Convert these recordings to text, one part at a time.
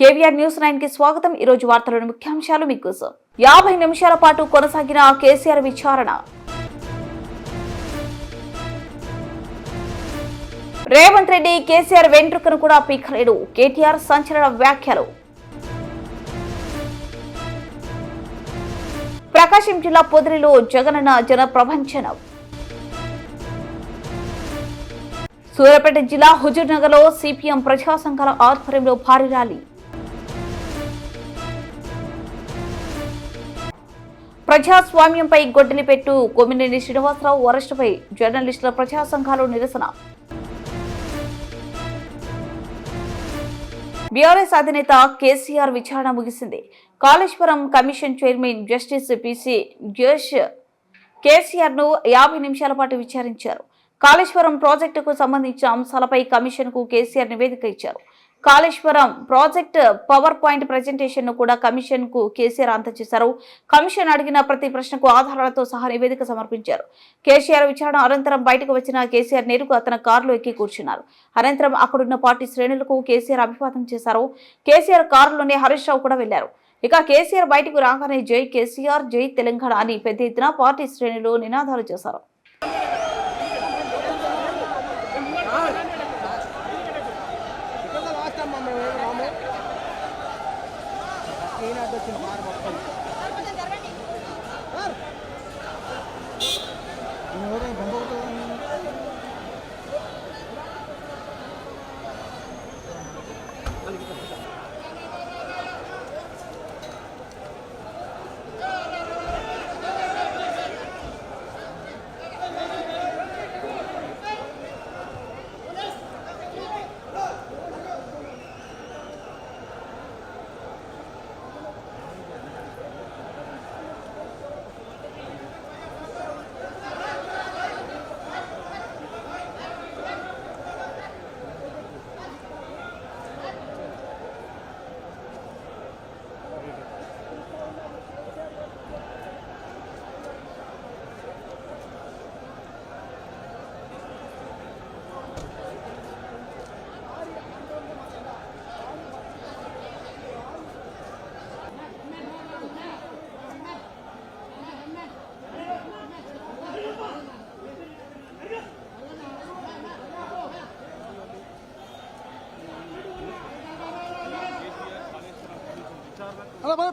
KVR news 9 కి స్వాగతం। ఈ రోజు వార్తలోని ముఖ్యాంశాలు మీకోసం। 50 నిమిషాల పాటు కొనసాగిన కేసీఆర్ విచారణ। రేవంత్ రెడ్డి కేసీఆర్ వెంట్రుకను కూడా పీకలేడు, కేటీఆర్ సంచలన వ్యాఖ్యలు। ప్రకాశం జిల్లా పొదిలిలో జగనన్న జన ప్రపంచనం। సూర్యాపేట జిల్లా హుజూర్నగర్లో సిపిఎం ప్రజా సంఘాల ఆధ్వర్యంలో భారీ ర్యాలీ। ప్రజాస్వామ్యంపై గొడ్డలి పెట్టు కొమ్మినేని శ్రీనివాసరావు అరెస్టుపై జర్నలిస్టుల ప్రజా సంఘాలు నిరసన। బీఆర్ఎస్ అధినేత కేసీఆర్ విచారణ ముగిసింది। Kaleshwaram commission chairman justice PC జోష్ కేసీఆర్ ను 50 నిమిషాల పాటు విచారించారు। కాళేశ్వరం ప్రాజెక్టుకు సంబంధించిన అంశాలపై కమిషన్ కు కేసీఆర్ నివేదిక ఇచ్చారు। Kaleshwaram project power point presentation ను కూడా కమిషన్ కు కేసీఆర్ అందజేశారు। కమిషన్ అడిగిన ప్రతి ప్రశ్నకు ఆధారాలతో సహా నివేదిక సమర్పించారు। కేసీఆర్ విచారణ అనంతరం బయటకు వచ్చిన కేసీఆర్ నేరుగా తన కారులో ఎక్కి కూర్చున్నారు। అనంతరం అక్కడున్న పార్టీ శ్రేణులకు కేసీఆర్ అభివాదం చేశారు। కేసీఆర్ కారులోనే హరీష్ రావు కూడా వెళ్లారు। ఇక కేసీఆర్ బయటకు రాగానే జై కేసీఆర్, జై తెలంగాణ అని పెద్ద ఎత్తున పార్టీ శ్రేణులు నినాదాలు చేశారు।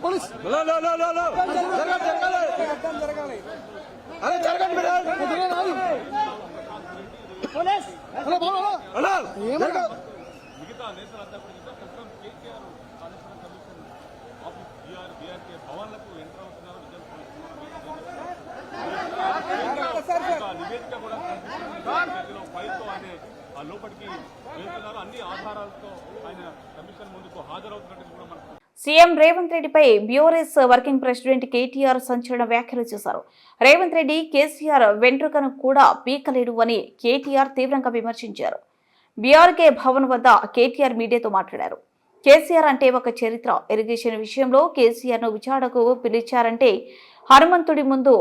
పోలీస్ మిగతా నేతలంతా భవన్లకు ఎంటర్ అవుతున్నారు। నివేదిక కూడా ఫైల్తో ఆయన లోపలికి వెళ్తున్నారు। అన్ని ఆధారాలతో ఆయన కమిషన్ ముందుకు హాజరవుతున్నట్టు కూడా మనకు సీఎం రేవంత్ రెడ్డిపై బీఆర్ఎస్ వర్కింగ్ ప్రెసిడెంట్ కేటీఆర్ సంచలన వ్యాఖ్యలు చేశారు। రేవంత్ రెడ్డి కేసీఆర్ వెంట్రుకను కూడా పీకలేడు అని కేటీఆర్ తీవ్రంగా విమర్శించారు। బీఆర్కే భవన్ వద్ద కేటీఆర్ మీడియాతో మాట్లాడారు। కేసీఆర్ అంటే ఒక చరిత్ర, ఇరిగేషన్ విషయంలో కేసీఆర్ ను విచారణకు పిలిచారంటే హనుమంతుడి ముందు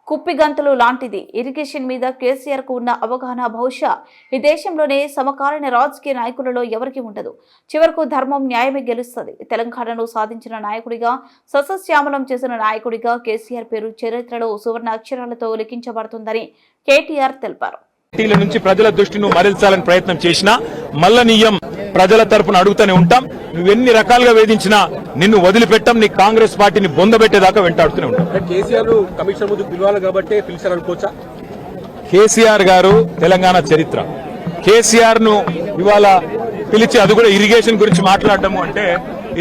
కుప్పిగంతులు లాంటిది। ఇరిగేషన్ మీద కేసీఆర్ కు ఉన్న అవగాహన బహుశా ఈ దేశంలోనే సమకాలీన రాజకీయ నాయకులలో ఎవరికి ఉండదు। చివరకు ధర్మం న్యాయమే గెలుస్తుంది। తెలంగాణను సాధించిన నాయకుడిగా, సస్యశ్యామలం చేసిన నాయకుడిగా కేసీఆర్ పేరు చరిత్రలో సువర్ణ అక్షరాలతో లిఖించబడుతుందని కేటీఆర్ తెలిపారు। పార్టీల నుంచి ప్రజల దృష్టిని మరల్చాలని ప్రయత్నం చేసినా మల్లనీయం ప్రజల తరపున అడుగుతూనే ఉంటాం। నువ్వెన్ని రకాలుగా వేధించినా నిన్ను వదిలిపెట్టాం, నీ కాంగ్రెస్ పార్టీని బొందబెట్టేదాకా వెంటాడుతూనే ఉంటాం। కేసీఆర్ కమిషన్ ముందు పిలవాలి కాబట్టి పిలిచారనుకోవచ్చా? కేసీఆర్ గారు తెలంగాణ చరిత్ర, కేసీఆర్ ను ఇవాళ పిలిచి అది కూడా ఇరిగేషన్ గురించి మాట్లాడటము అంటే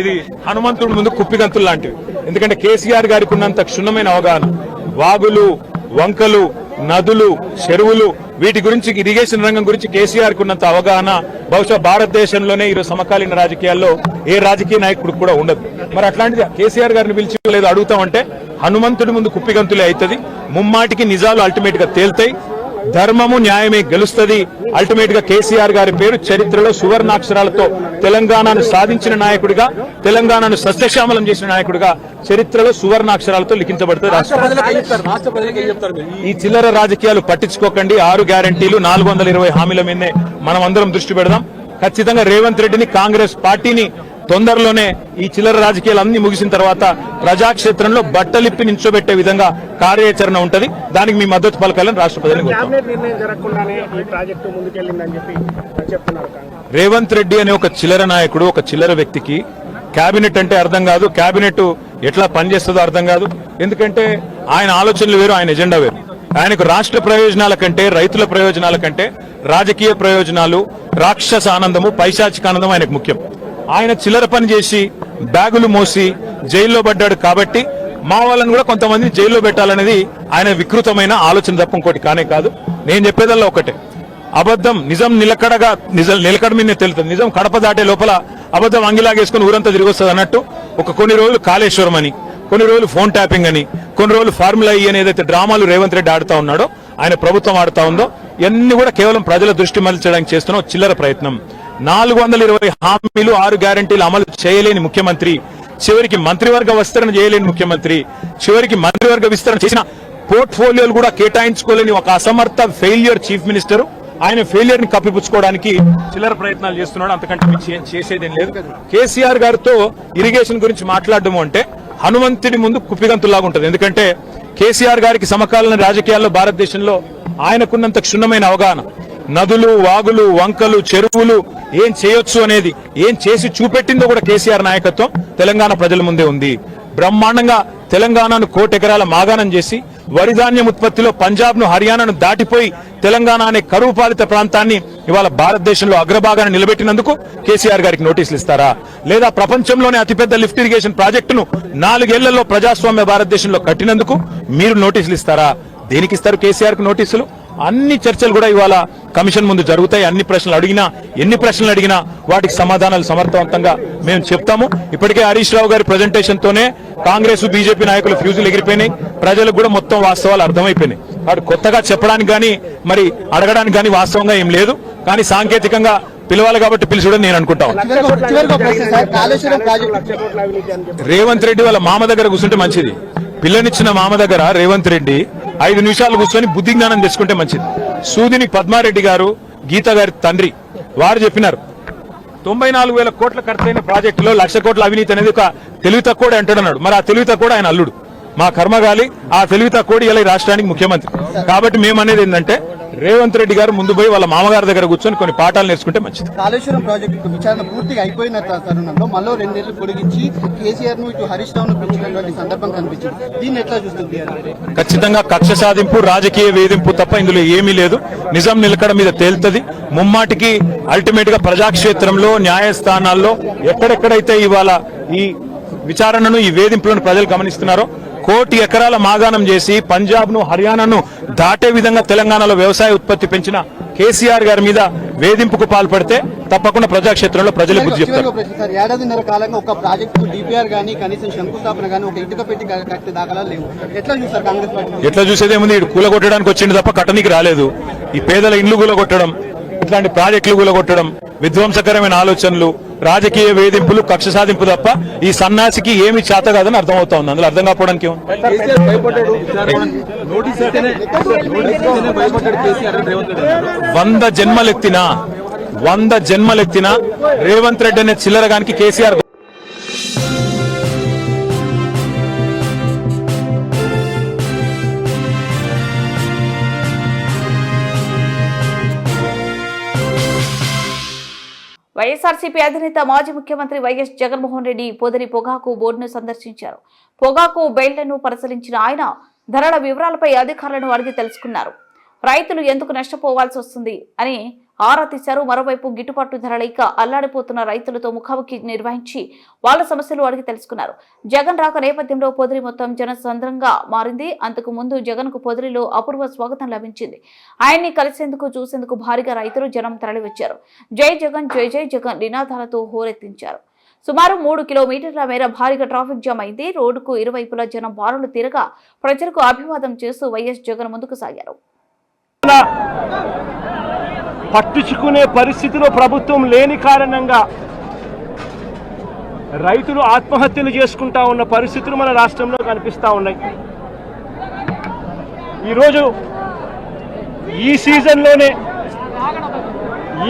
ఇది హనుమంతుడి ముందు కుప్పిగంతులు లాంటివి। ఎందుకంటే కేసీఆర్ గారికి ఉన్నంత క్షుణ్ణమైన అవగాహన, వాగులు, వంకలు, నదులు, చెరువులు, వీటి గురించి ఇరిగేషన్ రంగం గురించి కేసీఆర్ కు ఉన్నంత అవగాహన బహుశా భారతదేశంలోనే ఈరోజు సమకాలీన రాజకీయాల్లో ఏ రాజకీయ నాయకుడు కూడా ఉండదు। మరి అట్లాంటిది కేసీఆర్ గారిని పిలిచి లేదు అడుగుతామంటే హనుమంతుడి ముందు కుప్పిగంతులే అవుతుంది। ముమ్మాటికి నిజాలు అల్టిమేట్ గా తేల్తాయి। ధర్మము న్యాయమే గెలుస్తుంది। అల్టిమేట్ గా కేసీఆర్ గారి పేరు చరిత్రలో సువర్ణాక్షరాలతో తెలంగాణను సాధించిన నాయకుడిగా, తెలంగాణను సస్యశ్యామలం చేసిన నాయకుడిగా చరిత్రలో సువర్ణాక్షరాలతో లిఖించబడుతుంది। ఈ చిల్లర రాజకీయాలు పట్టించుకోకండి। 6 గ్యారంటీలు 420 హామీల మీదే మనం అందరం దృష్టి పెడదాం। ఖచ్చితంగా రేవంత్ రెడ్డిని, కాంగ్రెస్ పార్టీని తొందరలోనే ఈ చిల్లర రాజకీయాలు అన్ని ముగిసిన తర్వాత ప్రజాక్షేత్రంలో బట్టలిప్పి నించోబెట్టే విధంగా కార్యాచరణ ఉంటది. దానికి మీ మద్దతు పలకాలని రాష్ట్ర ప్రజలకు కేబినెట్ నిర్ణయం జరగకుండానే ఈ ప్రాజెక్టు ముందుకెళ్ళిందని చెప్పి చెప్తున్నారు. రేవంత్ రెడ్డి అనే ఒక చిల్లర నాయకుడు, ఒక చిల్లర వ్యక్తికి కేబినెట్ అంటే అర్థం కాదు, కేబినెట్ ఎట్లా పనిచేస్తుందో అర్థం కాదు. ఎందుకంటే ఆయన ఆలోచనలు వేరు, ఆయన ఎజెండా వేరు. ఆయనకు రాష్ట్ర ప్రయోజనాల కంటే, రైతుల ప్రయోజనాల కంటే రాజకీయ ప్రయోజనాలు, రాక్షస ఆనందము, పైశాచిక ఆనందం ఆయనకు ముఖ్యం. ఆయన చిల్లర పని చేసి బ్యాగులు మోసి జైల్లో పడ్డాడు కాబట్టి మా వాళ్ళని కూడా కొంతమంది జైల్లో పెట్టాలనేది ఆయన వికృతమైన ఆలోచన తప్ప ఇంకోటి కానే కాదు. నేను చెప్పేదల్లా ఒకటే, అబద్ధం నిజం నిలకడ మీద తెలుస్తుంది. నిజం కడప దాటే లోపల అబద్ధం అంగిలాగేసుకుని ఊరంతా తిరిగి వస్తుంది అన్నట్టు కొన్ని రోజులు కాళేశ్వరం అని, కొన్ని రోజులు ఫోన్ ట్యాపింగ్ అని, కొన్ని రోజులు ఫార్ములా ఈ అని ఏదైతే డ్రామాలు రేవంత్ రెడ్డి ఆడుతా ఉన్నాడో, ఆయన ప్రభుత్వం ఆడుతా ఉందో, ఇవన్నీ కూడా కేవలం ప్రజల దృష్టి మళ్లించడానికి చేస్తున్న చిల్లర ప్రయత్నం. 420 హామీలు 6 గ్యారంటీలు అమలు చేయలేని ముఖ్యమంత్రి, చివరికి మంత్రివర్గ విస్తరణ చేయలేని ముఖ్యమంత్రి, చివరికి మంత్రివర్గ విస్తరణ చేసిన పోర్ట్ఫోలియోలు కూడా కేటాయించుకోలేని ఒక అసమర్థ ఫెయిల్యూర్ చీఫ్ మినిస్టర్. ఆయన ఫెయిల్యూర్ ని కప్పిపుచ్చుకోవడానికి చిల్లర ప్రయత్నాలు చేస్తున్నాడు. అంతకంటే చేసేదేం లేదు. కేసీఆర్ గారితో ఇరిగేషన్ గురించి మాట్లాడడం అంటే హనుమంతుడి ముందు కుప్పిగంతులాగా ఉంటుంది. ఎందుకంటే కేసీఆర్ గారికి సమకాలీన రాజకీయాల్లో భారతదేశంలో ఆయనకున్నంత క్షుణ్ణమైన అవగాహన, నదులు, వాగులు, వంకలు, చెరువులు ఏం చేయొచ్చు అనేది, ఏం చేసి చూపెట్టిందో కూడా కేసీఆర్ నాయకత్వం తెలంగాణ ప్రజల ముందే ఉంది. బ్రహ్మాండంగా తెలంగాణను 1 కోటి ఎకరాల మాగాణం చేసి వరిధాన్యం ఉత్పత్తిలో పంజాబ్ ను, హర్యానాను దాటిపోయి తెలంగాణ అనే కరువు పాలిత ప్రాంతాన్ని ఇవాళ భారతదేశంలో అగ్రభాగాన్ని నిలబెట్టినందుకు కేసీఆర్ గారికి నోటీసులు ఇస్తారా? లేదా ప్రపంచంలోనే అతిపెద్ద లిఫ్ట్ ఇరిగేషన్ ప్రాజెక్టును 4 ఏళ్లలో ప్రజాస్వామ్య భారతదేశంలో కట్టినందుకు మీరు నోటీసులు ఇస్తారా? దేనికి ఇస్తారు కేసీఆర్ కు నోటీసులు? అన్ని చర్చలు కూడా ఇవాళ కమిషన్ ముందు జరుగుతాయి. ఎన్ని ప్రశ్నలు అడిగినా వాటికి సమాధానాలు సమర్థవంతంగా మేము చెప్తాము. ఇప్పటికే హరీష్ రావు గారి ప్రెజెంటేషన్ తోనే కాంగ్రెస్, బీజేపీ నాయకుల ఫ్యూజులు ఎగిరిపోయినాయి. ప్రజలకు కూడా మొత్తం వాస్తవాలు అర్థమైపోయినాయి. వాడు కొత్తగా చెప్పడానికి గానీ మరి అడగడానికి గానీ వాస్తవంగా ఏం లేదు. కానీ సాంకేతికంగా పిలవాలి కాబట్టి పిలిచుడని నేను అనుకుంటాను. రేవంత్ రెడ్డి వాళ్ళ మామ దగ్గర కూర్చుంటే మంచిది. పిల్లనిచ్చిన మామ దగ్గర రేవంత్ రెడ్డి 5 నిమిషాలు కూర్చొని బుద్ధి జ్ఞానం తెచ్చుకుంటే మంచిది. సూదిని పద్మారెడ్డి గారు, గీత గారి తండ్రి, వారు చెప్పినారు 94,000 కోట్ల ఖర్చైన ప్రాజెక్టులో 1,00,000 కోట్ల అవినీతి అనేది ఒక తెలివి తక్కువడే అంటాడన్నాడు. మరి ఆ తెలివి తక్కువ ఆయన అల్లుడు. మా కర్మగాలి ఆ తెలివి తక్కువ ఇలా రాష్ట్రానికి ముఖ్యమంత్రి. కాబట్టి మేము అనేది ఏంటంటే రేవంత్ రెడ్డి గారు ముందు పోయి వాళ్ళ మామగారి దగ్గర కూర్చొని కొన్ని పాఠాలు నేర్చుకుంటే మంచిది. కాళేశ్వరం ప్రాజెక్టు విచారణ పూర్తిగా అయిపోయిన తరుణంలో మళ్ళీ 2 నెలలు పొడిగించి కేసీఆర్ ను ఇటు హరీష్ రావును పెంచినటువంటి సందర్భం కనిపించింది. దీన్ని ఎట్లా చూస్తుంది? ఖచ్చితంగా కక్ష సాధింపు, రాజకీయ వేధింపు తప్ప ఇందులో ఏమీ లేదు. నిజం నిలకడ మీద తేలుతుంది. ముమ్మాటికి అల్టిమేట్ గా ప్రజాక్షేత్రంలో, న్యాయస్థానాల్లో ఎక్కడెక్కడైతే ఇవాళ ఈ విచారణను, ఈ వేధింపులను ప్రజలు గమనిస్తున్నారో, 1 కోటి ఎకరాల మాగాణం చేసి పంజాబ్ ను, హర్యానాను దాటే విధంగా తెలంగాణలో వ్యవసాయ ఉత్పత్తి పెంచిన కేసీఆర్ గారి మీద వేధింపుకు పాల్పడితే తప్పకుండా ప్రజాక్షేత్రంలో ప్రజలు బుద్ధి చెప్తారు. 1.5 కాలంగా ఒక ప్రాజెక్టు డిపిఆర్ గానీ, కనీసం శంకుస్థాపన గానీ, ఒక ఇటుక పెట్టి కట్టే దాఖలాలు లేవు. ఎట్లా చూస్తారు కాంగ్రెస్ పార్టీ? ఎట్లా చూసేదేముంది? ఇటు కూలగొట్టడానికి వచ్చింది తప్ప కట్టనికి రాలేదు. ఈ పేదల ఇండ్లు కూలగొట్టడం, ఇట్లాంటి ప్రాజెక్టులు కూలగొట్టడం, విధ్వంసకరమైన ఆలోచనలు, రాజకీయ వేధింపులు, కక్ష సాధింపు తప్ప ఈ సన్నాసికి ఏమి చేత కాదని అర్థమవుతా ఉంది. అందులో అర్థం కాకపోవడానికి 100 జన్మలెత్తినా రేవంత్ రెడ్డి అనే చిల్లరగానికి కేసీఆర్ వైఎస్ఆర్సీపీ అధినేత మాజీ ముఖ్యమంత్రి వైఎస్ జగన్మోహన్ రెడ్డి పొదిలి పొగాకు బోర్డును సందర్శించారు. పొగాకు బెయిళ్లను పరిశీలించిన ఆయన ధరల వివరాలపై అధికారులను అడిగి తెలుసుకున్నారు. రైతులు ఎందుకు నష్టపోవాల్సి వస్తుంది అని ఆరా తీశారు. మరోవైపు గిట్టుబాటు ధర లేక అల్లాడిపోతున్న రైతులతో ముఖాముఖి నిర్వహించి వాళ్ళ సమస్యలు అడిగి తెలుసుకున్నారు. జగన్ రాక నేపథ్యంలో పొదిలి మొత్తం జనసంద్రంగా మారింది. అంతకు ముందు జగన్ కు పొదిలిలో అపూర్వ స్వాగతం లభించింది. ఆయన్ని కలిసేందుకు, చూసేందుకు భారీగా రైతులు, జనం తరలివచ్చారు. జై జగన్, జై జై జగన్ నినాదాలతో హోరెత్తించారు. సుమారు 3 కిలోమీటర్ల మేర భారీగా ట్రాఫిక్ జామ్ అయింది. రోడ్డుకు ఇరువైపులా జనం బారులు తిరగా ప్రజలకు అభివాదం చేస్తూ వైఎస్ జగన్ ముందుకు సాగారు. పట్టించుకునే పరిస్థితిలో ప్రభుత్వం లేని కారణంగా రైతులు ఆత్మహత్యలు చేసుకుంటా ఉన్న పరిస్థితులు మన రాష్ట్రంలో కనిపిస్తూ ఉన్నాయి. ఈరోజు ఈ సీజన్లోనే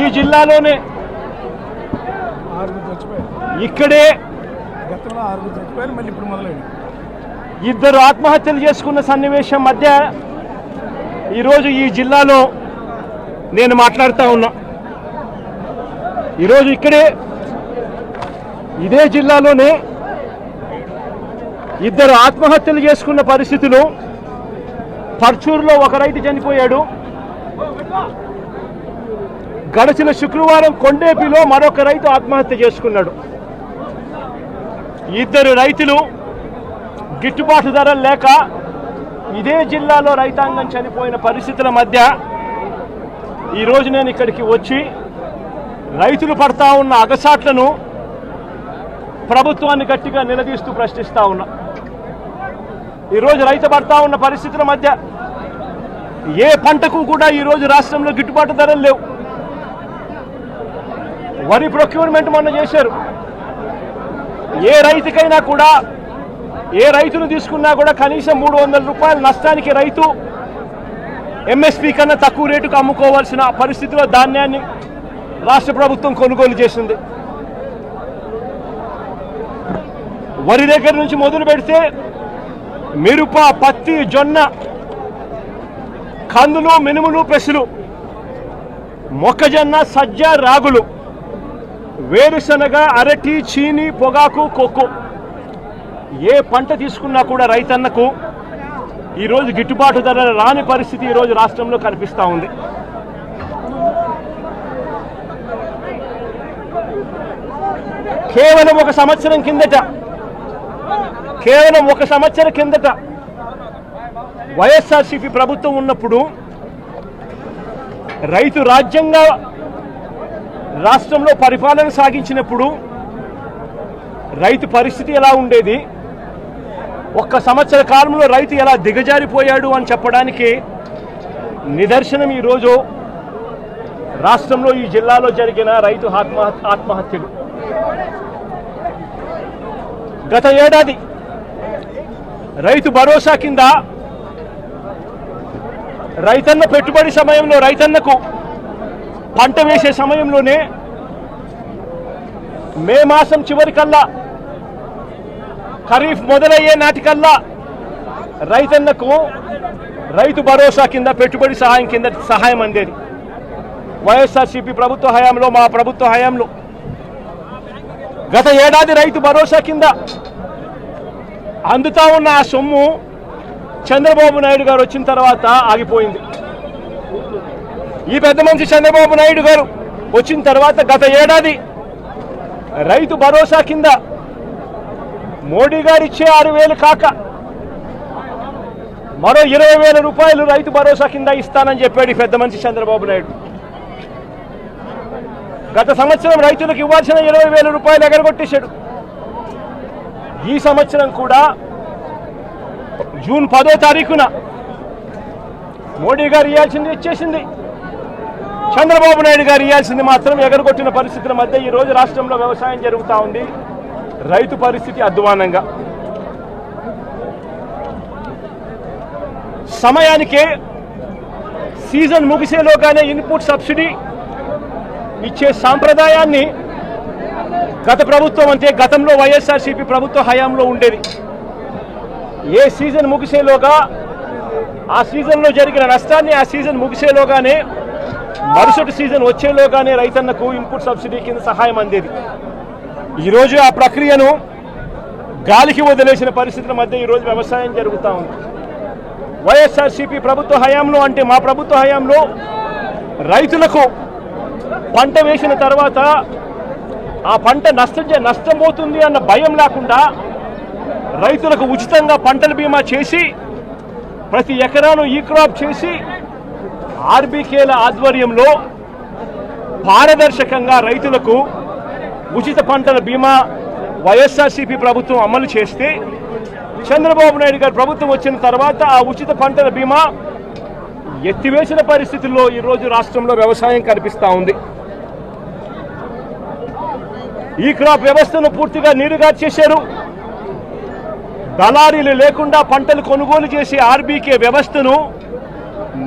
ఈ జిల్లాలోనే ఇక్కడే ఇద్దరు ఆత్మహత్యలు చేసుకున్న సన్నివేశం మధ్య ఈరోజు ఈ జిల్లాలో నేను మాట్లాడుతూ ఉన్నా. ఈరోజు ఇక్కడే ఇదే జిల్లాలోనే ఇద్దరు ఆత్మహత్యలు చేసుకున్న పరిస్థితులు. పర్చూరులో ఒక రైతు చనిపోయాడు. గడిచిన శుక్రవారం కొండేపిలో మరొక రైతు ఆత్మహత్య చేసుకున్నాడు. ఇద్దరు రైతులు గిట్టుబాటు ధరలు లేక ఇదే జిల్లాలో రైతాంగం చనిపోయిన పరిస్థితుల మధ్య ఈరోజు నేను ఇక్కడికి వచ్చి రైతులు పడతా ఉన్న అగసాట్లను ప్రభుత్వాన్ని గట్టిగా నిలదీస్తూ ప్రశ్నిస్తా ఉన్నా. ఈరోజు రైతు పడతా ఉన్న పరిస్థితుల మధ్య ఏ పంటకు కూడా ఈరోజు రాష్ట్రంలో గిట్టుబాటు ధరలు లేవు. వరి ప్రొక్యూర్మెంట్ మొన్న చేశారు. ఏ రైతుకైనా కూడా ఏ రైతును తీసుకున్నా కూడా కనీసం 300 రూపాయల నష్టానికి రైతు ఎంఎస్పీ కన్నా తక్కువ రేటుకు అమ్ముకోవాల్సిన పరిస్థితిలో ధాన్యాన్ని రాష్ట్ర ప్రభుత్వం కొనుగోలు చేసింది. వరి దగ్గర నుంచి మొదలు పెడితే మిరప, పత్తి, జొన్న, కందులు, మినుములు, పెసలు, మొక్కజొన్న, సజ్జ, రాగులు, వేరుశనగ, అరటి, చీని, పొగాకు, కోకో ఏ పంట తీసుకున్నా కూడా రైతన్నకు ఈరోజు గిట్టుబాటు ధర రాని పరిస్థితి ఈరోజు రాష్ట్రంలో కనిపిస్తూ ఉంది. కేవలం ఒక సంవత్సరం కిందట వైఎస్ఆర్సీపీ ప్రభుత్వం ఉన్నప్పుడు రైతు రాజ్యంగా రాష్ట్రంలో పరిపాలన సాగించినప్పుడు రైతు పరిస్థితి ఎలా ఉండేది, ఒక్క సంవత్సర కాలంలో రైతు ఎలా దిగజారిపోయాడు అని చెప్పడానికి నిదర్శనం ఈరోజు రాష్ట్రంలో ఈ జిల్లాలో జరిగిన రైతు ఆత్మహత్యలు. గత ఏడాది రైతు భరోసా కింద రైతన్న పెట్టుబడి సమయంలో రైతన్నకు పంట వేసే సమయంలోనే మే మాసం చివరికల్లా ఖరీఫ్ మొదలయ్యే నాటికల్లా రైతన్నకు రైతు భరోసా కింద పెట్టుబడి సహాయం కింద సహాయం అందేది. వైఎస్ఆర్సీపీ ప్రభుత్వ హయాంలో, మా ప్రభుత్వ హయాంలో గత ఏడాది రైతు భరోసా కింద అందుతా ఉన్న ఆ సొమ్ము చంద్రబాబు నాయుడు గారు వచ్చిన తర్వాత ఆగిపోయింది. ఈ పెద్ద మనిషి చంద్రబాబు నాయుడు గారు వచ్చిన తర్వాత గత ఏడాది రైతు భరోసా కింద మోడీ గారు ఇచ్చే 6,000 కాక మరో 20,000 రూపాయలు రైతు భరోసా కింద ఇస్తానని చెప్పాడు ఈ పెద్ద మనిషి చంద్రబాబు నాయుడు. గత సంవత్సరం రైతులకు ఇవ్వాల్సిన 20,000 రూపాయలు ఎగరగొట్టేశాడు. ఈ సంవత్సరం కూడా జూన్ 10వ తారీఖున మోడీ గారు ఇవ్వాల్సింది ఇచ్చేసింది, చంద్రబాబు నాయుడు గారు ఇవ్వాల్సింది మాత్రం ఎగరగొట్టిన పరిస్థితుల మధ్య ఈరోజు రాష్ట్రంలో వ్యవసాయం జరుగుతూ ఉంది. రైతు పరిస్థితి అధ్వానంగా. సమయానికే సీజన్ ముగిసేలోగానే ఇన్పుట్ సబ్సిడీ ఇచ్చే సాంప్రదాయాన్ని గత ప్రభుత్వం అంటే గతంలో వైఎస్ఆర్సీపీ ప్రభుత్వ హయాంలో ఉండేది. ఏ సీజన్ ముగిసేలోగా ఆ సీజన్లో జరిగిన నష్టాన్ని ఆ సీజన్ ముగిసేలోగానే మరుసటి సీజన్ వచ్చేలోగానే రైతన్నకు ఇన్పుట్ సబ్సిడీ కింద సహాయం అందేది. ఈరోజు ఆ ప్రక్రియను గాలికి వదిలేసిన పరిస్థితుల మధ్య ఈరోజు వ్యవసాయం జరుగుతూ ఉంది. వైఎస్ఆర్సీపీ ప్రభుత్వ హయాంలో అంటే మా ప్రభుత్వ హయాంలో రైతులకు పంట వేసిన తర్వాత ఆ పంట నష్టపోతుంది అన్న భయం లేకుండా రైతులకు ఉచితంగా పంటల బీమా చేసి ప్రతి ఎకరాను ఈ క్రాప్ చేసి ఆర్బీకేల ఆధ్వర్యంలో పారదర్శకంగా రైతులకు ఉచిత పంటల బీమా వైఎస్ఆర్సీపీ ప్రభుత్వం అమలు చేస్తే చంద్రబాబు నాయుడు గారు ప్రభుత్వం వచ్చిన తర్వాత ఆ ఉచిత పంటల బీమా ఎత్తివేసిన పరిస్థితుల్లో ఈరోజు రాష్ట్రంలో వ్యవసాయం కనిపిస్తూ ఉంది. ఈ క్రాప్ వ్యవస్థను పూర్తిగా నీరుగార్చేశారు. దళారీలు లేకుండా పంటలు కొనుగోలు చేసే ఆర్బీకే వ్యవస్థను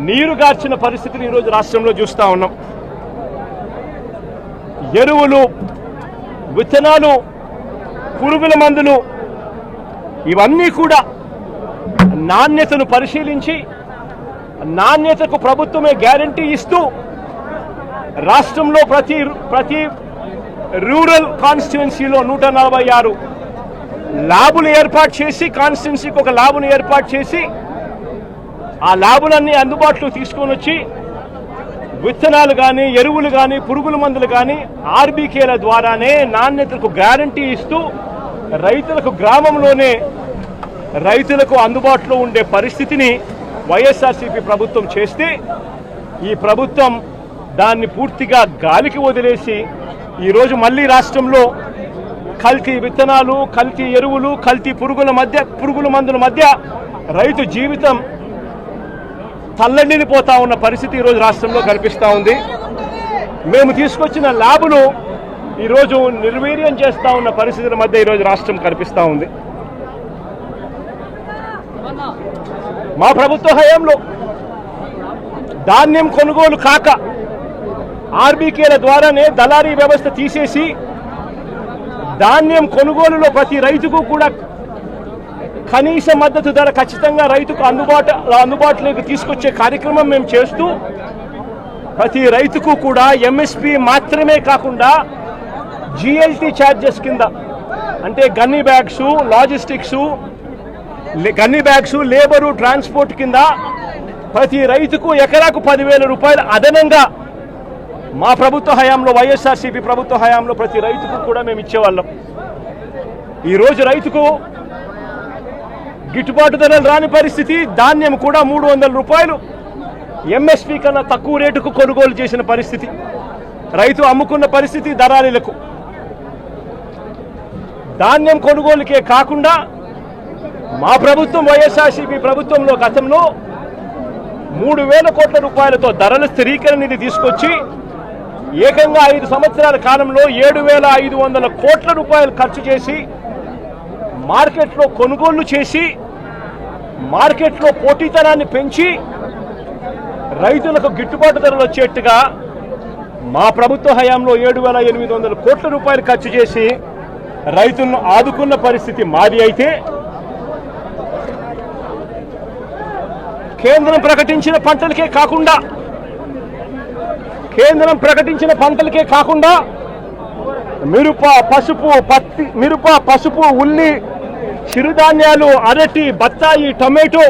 నీరుగార్చిన పరిస్థితిని ఈరోజు రాష్ట్రంలో చూస్తూ ఉన్నాం. ఎరువులు, విత్తనాలు పురుగుల మందులు ఇవన్నీ కూడా నాణ్యతను పరిశీలించి నాణ్యతకు ప్రభుత్వమే గ్యారంటీ ఇస్తూ రాష్ట్రంలో ప్రతి రూరల్ కాన్స్టిట్యుయెన్సీలో 146 ల్యాబులు ఏర్పాటు చేసి కాన్స్టిట్యుయెన్సీకి ఒక ల్యాబును ఏర్పాటు చేసి ఆ ల్యాబులన్నీ అందుబాటులో తీసుకొని వచ్చి విత్తనాలు కానీ ఎరువులు కానీ పురుగుల మందులు కానీ ఆర్బీకేల ద్వారానే నాణ్యతకు గ్యారంటీ ఇస్తూ రైతులకు గ్రామంలోనే రైతులకు అందుబాటులో ఉండే పరిస్థితిని వైఎస్ఆర్సీపీ ప్రభుత్వం చేస్తే ఈ ప్రభుత్వం దాన్ని పూర్తిగా గాలికి వదిలేసి ఈరోజు మళ్ళీ రాష్ట్రంలో కల్తీ విత్తనాలు కల్తీ ఎరువులు కల్తీ పురుగుల మందుల మధ్య రైతు జీవితం తల్లడిల్లిపోతా ఉన్న పరిస్థితి ఈరోజు రాష్ట్రంలో కనిపిస్తూ ఉంది. మేము తీసుకొచ్చిన ల్యాబులు ఈరోజు నిర్వీర్యం చేస్తూ ఉన్న పరిస్థితుల మధ్య ఈరోజు రాష్ట్రం కనిపిస్తూ ఉంది. మా ప్రభుత్వ హయాంలో ధాన్యం కొనుగోలు కాక ఆర్బీకేల ద్వారానే దళారీ వ్యవస్థ తీసేసి ధాన్యం కొనుగోలులో ప్రతి రైతుకు కూడా కనీస మద్దతు ధర ఖచ్చితంగా రైతుకు అందుబాటులోకి తీసుకొచ్చే కార్యక్రమం మేము చేస్తూ ప్రతి రైతుకు కూడా ఎంఎస్పి మాత్రమే కాకుండా జిఎల్టీ ఛార్జెస్ కింద అంటే gunny bags logistics gunny bags labour transport కింద ప్రతి రైతుకు ఎకరాకు 10,000 రూపాయలు అదనంగా మా ప్రభుత్వ హయాంలో వైఎస్ఆర్సీపీ ప్రభుత్వ హయాంలో ప్రతి రైతుకు కూడా మేము ఇచ్చేవాళ్ళం. ఈరోజు రైతుకు గిట్టుబాటు ధరలు రాని పరిస్థితి. ధాన్యం కూడా 300 రూపాయలు ఎంఎస్పీ కన్నా తక్కువ రేటుకు కొనుగోలు చేసిన పరిస్థితి. రైతు అమ్ముకున్న పరిస్థితి దళారీలకు. ధాన్యం కొనుగోలుకే కాకుండా మా ప్రభుత్వం వైఎస్ఆర్సీపీ ప్రభుత్వంలో గతంలో 3,000 కోట్ల రూపాయలతో ధరల స్థిరీకరణ నిధి తీసుకొచ్చి ఏకంగా 5 సంవత్సరాల కాలంలో 7,500 కోట్ల రూపాయలు ఖర్చు చేసి మార్కెట్లో కొనుగోళ్లు చేసి మార్కెట్లో పోటీతనాన్ని పెంచి రైతులకు గిట్టుబాటు ధరలు వచ్చేట్టుగా మా ప్రభుత్వ హయాంలో 7,800 కోట్ల రూపాయలు ఖర్చు చేసి రైతులను ఆదుకున్న పరిస్థితి మాది. అయితే కేంద్రం ప్రకటించిన పంటలకే కాకుండా మిరప పసుపు ఉల్లి చిరుధాన్యాలు అరటి బత్తాయి టొమాటో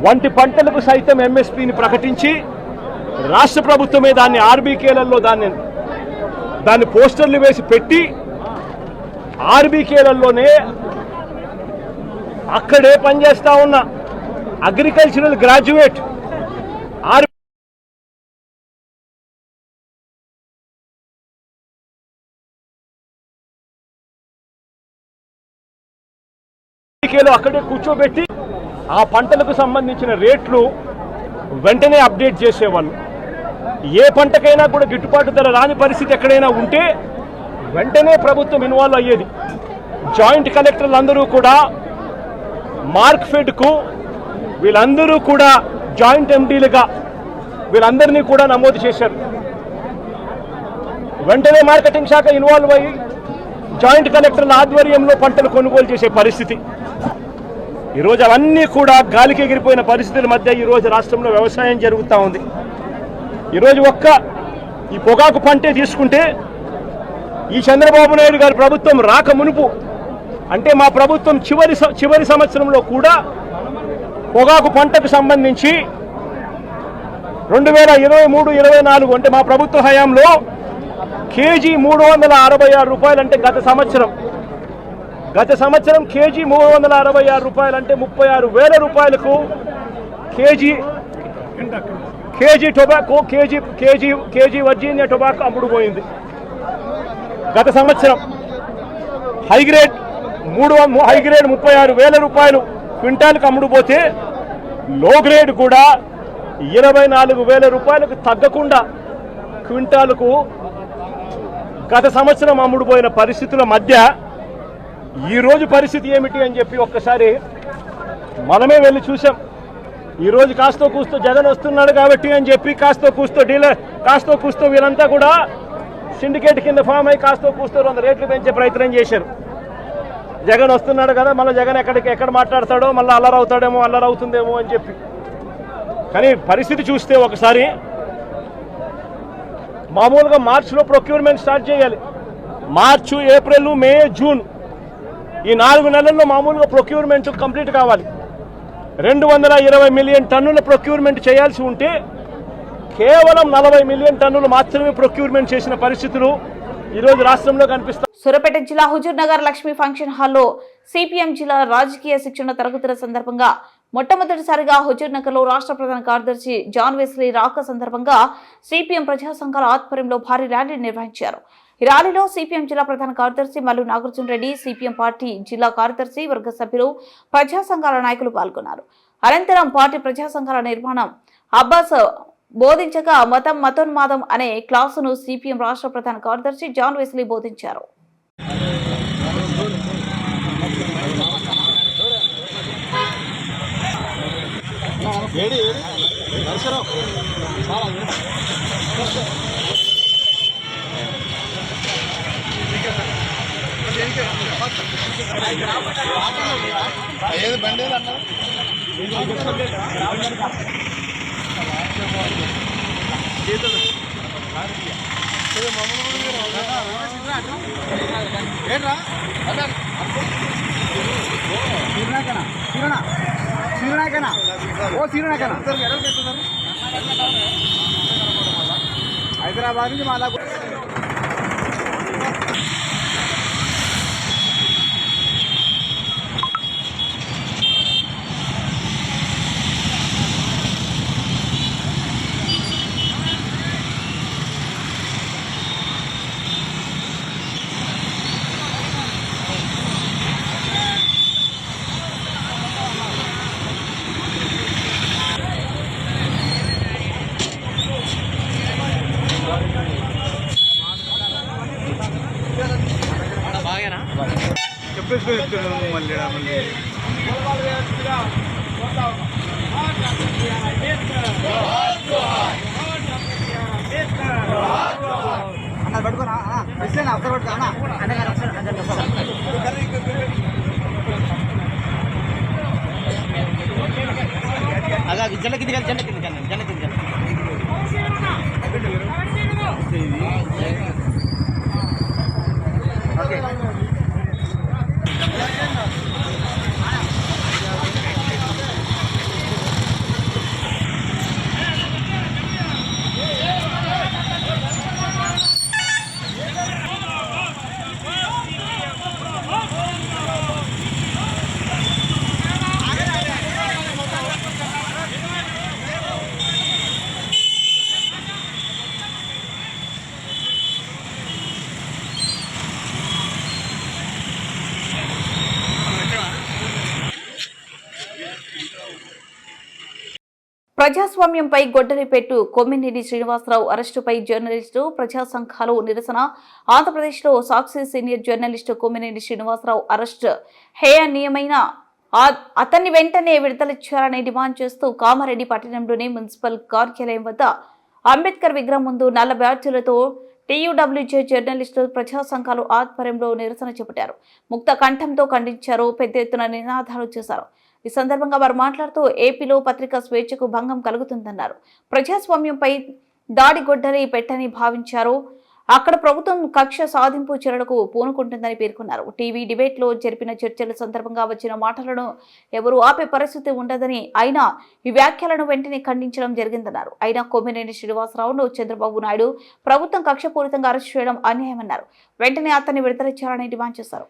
వంటి పంటలకు సైతం ఎంఎస్పీని ప్రకటించి రాష్ట్ర ప్రభుత్వమే దాన్ని ఆర్బీకేలలో దాన్ని పోస్టర్లు వేసి పెట్టి ఆర్బీకేలలోనే అక్కడే పనిచేస్తా ఉన్న అగ్రికల్చరల్ గ్రాడ్యుయేట్ అక్కడే కూర్చోబెట్టి ఆ పంటలకు సంబంధించిన రేట్లు వెంటనే అప్డేట్ చేసేవాళ్ళు. ఏ పంటకైనా కూడా గిట్టుబాటు ధర రాని పరిస్థితి ఎక్కడైనా ఉంటే వెంటనే ప్రభుత్వం ఇన్వాల్వ్ అయ్యేది. జాయింట్ కలెక్టర్లు అందరూ కూడా మార్క్ఫెడ్కు వీళ్ళందరూ కూడా జాయింట్ ఎండీలుగా వీళ్ళందరినీ కూడా నమోదు చేశారు. వెంటనే మార్కెటింగ్ శాఖ ఇన్వాల్వ్ అయ్యి జాయింట్ కలెక్టర్ల ఆధ్వర్యంలో పంటలు కొనుగోలు చేసే పరిస్థితి. ఈరోజు అవన్నీ కూడా గాలికి ఎగిరిపోయిన పరిస్థితుల మధ్య ఈరోజు రాష్ట్రంలో వ్యవసాయం జరుగుతూ ఉంది. ఈరోజు ఈ పొగాకు పంటే తీసుకుంటే ఈ చంద్రబాబు నాయుడు గారి ప్రభుత్వం రాక మునుపు అంటే మా ప్రభుత్వం చివరి సంవత్సరంలో కూడా పొగాకు పంటకు సంబంధించి 2023-24 అంటే మా ప్రభుత్వ హయాంలో కేజీ 366 రూపాయలు అంటే గత సంవత్సరం కేజీ 366 రూపాయలు అంటే 36,000 రూపాయలకు KG tobacco KG Virginia tobacco అమ్ముడుపోయింది. గత సంవత్సరం హైగ్రేడ్ 36,000 రూపాయలు క్వింటాల్కి అమ్ముడుపోతే లో గ్రేడ్ కూడా 24,000 రూపాయలకు తగ్గకుండా క్వింటాలకు గత సంవత్సరం అమ్ముడుపోయిన పరిస్థితుల మధ్య ఈరోజు పరిస్థితి ఏమిటి అని చెప్పి ఒక్కసారి మనమే వెళ్ళి చూసాం. ఈరోజు కాస్తో కూస్తో జగన్ వస్తున్నాడు కాబట్టి అని చెప్పి కాస్తో కూస్తో వీళ్ళంతా కూడా సిండికేట్ కింద ఫామ్ అయి కాస్తో కూస్తో 100 రేట్లు పెంచే ప్రయత్నం చేశారు. జగన్ వస్తున్నాడు కదా, మళ్ళీ జగన్ ఎక్కడ మాట్లాడతాడో, మళ్ళీ అల్లరవుతాడేమో, అల్లరవుతుందేమో అని చెప్పి. కానీ పరిస్థితి చూస్తే ఒకసారి మామూలుగా మార్చిలో ప్రొక్యూర్మెంట్ స్టార్ట్ చేయాలి. మార్చు, ఏప్రిల్, మే, జూన్ ఈ 4 నెలల్లో మామూలుగా ప్రొక్యూర్మెంట్ కంప్లీట్ కావాలి. 220 మిలియన్ టన్నుల ప్రొక్యూర్మెంట్ చేయాల్సి ఉంటే కేవలం 40 మిలియన్ టన్నులు మాత్రమే ప్రొక్యూర్మెంట్ చేసిన పరిస్థితులు ఈరోజు రాష్ట్రంలో కనిపిస్తాయి. సూర్యాపేట జిల్లా హుజూర్ నగర్ లక్ష్మీ ఫంక్షన్ హాల్లో సిపిఎం జిల్లా రాజకీయ శిక్షణ తరగతుల సందర్భంగా మొట్టమొదటిసారిగా హుజూర్ నగర్ లో రాష్ట్ర ప్రధాన కార్యదర్శి జాన్ వెస్లీ రాక సందర్భంగా సిపిఎం ప్రజా సంఘాల ఆధ్వర్యంలో భారీ ర్యాలీ నిర్వహించారు. ఈ ర్యాలీలో సిపిఎం జిల్లా ప్రధాన కార్యదర్శి మల్లు నాగార్జున రెడ్డి, సిపిఎం పార్టీ జిల్లా కార్యదర్శి, వర్గ సభ్యులు, ప్రజా సంఘాల నాయకులు పాల్గొన్నారు. అనంతరం పార్టీ ప్రజా సంఘాల నిర్మాణం అబ్బాస్ బోధించగా మతోన్మాదం అనే క్లాసును సిపిఎం రాష్ట్ర ప్రధాన కార్యదర్శి జాన్ వెస్లీ బోధించారు. హైదరాబాద్ నుంచి మళ్ళా పట్టుకోనా అవసరం పట్టుకోనా అలా జెండా కింద జెండా కింద జెండా కింద ఓకే. ప్రజాస్వామ్యంపై గొడ్డలిపెట్టు కొమ్మినేని శ్రీనివాసరావు అరెస్టుపై జర్నలిస్టు, ప్రజా సంఘాలు నిరసన. ఆంధ్రప్రదేశ్లో Sakshi senior journalist Kommineni Srinivasarao arrest హేయనీయమైన అతన్ని వెంటనే విడుదల చేయాలని డిమాండ్ చేస్తూ కామారెడ్డి పట్టణంలోని మున్సిపల్ కార్యాలయం వద్ద అంబేద్కర్ విగ్రహం ముందు నల్ల బ్యాడ్జీలతో టీయూడబ్ల్యూజే జర్నలిస్టు, ప్రజా సంఘాలు ఆధ్వర్యంలో నిరసన చేపట్టారు. ముక్త కంఠంతో ఖండించారు. పెద్ద ఎత్తున నినాదాలు చేశారు. ఈ సందర్భంగా వారు మాట్లాడుతూ ఏపీలో పత్రికా స్వేచ్ఛకు భంగం కలుగుతుందన్నారు. ప్రజాస్వామ్యంపై దాడి గొడ్డలి పెట్టని భావించారు. అక్కడ ప్రభుత్వం కక్ష సాధింపు చర్యలకు పూనుకుంటుందని పేర్కొన్నారు. టీవీ డిబేట్లో జరిపిన చర్చల సందర్భంగా వచ్చిన మాటలను ఎవరూ ఆపే పరిస్థితి ఉండదని, అయినా ఈ వ్యాఖ్యలను వెంటనే ఖండించడం జరిగిందన్నారు. అయినా కొమ్మినేని శ్రీనివాసరావును చంద్రబాబు నాయుడు ప్రభుత్వం కక్షపూరితంగా అరెస్ట్ చేయడం అన్యాయమన్నారు. వెంటనే అతన్ని విడుదల చేయాలని డిమాండ్ చేశారు.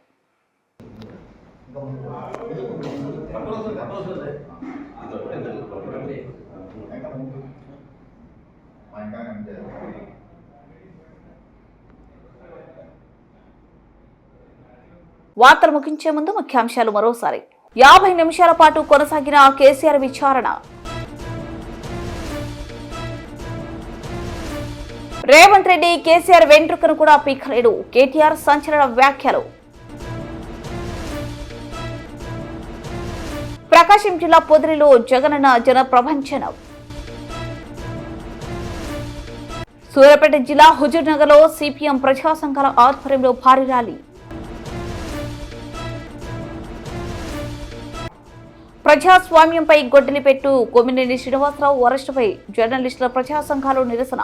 వార్తలు ముగించే ముందు ముఖ్యాంశాలు మరోసారి. 50 నిమిషాల పాటు కొనసాగిన కేసీఆర్ విచారణ. రేవంత్ రెడ్డి కేసీఆర్ వెంట్రుకను కూడా పీకలేడు. కేటీఆర్ సంచలన వ్యాఖ్యలు. ప్రకాశం జిల్లా పొదిలిలో జగనన్న జన ప్రభంజనం. సూర్యాపేట జిల్లా హుజూర్ నగర్ లో సిపిఎం ప్రజా సంఘాల ఆధ్వర్యంలో భారీ ర్యాలీ. ప్రజాస్వామ్యంపై గొడ్డలి పెట్టు కొమ్మినేని శ్రీనివాసరావు అరెస్టుపై జర్నలిస్టుల ప్రజా సంఘాలు నిరసన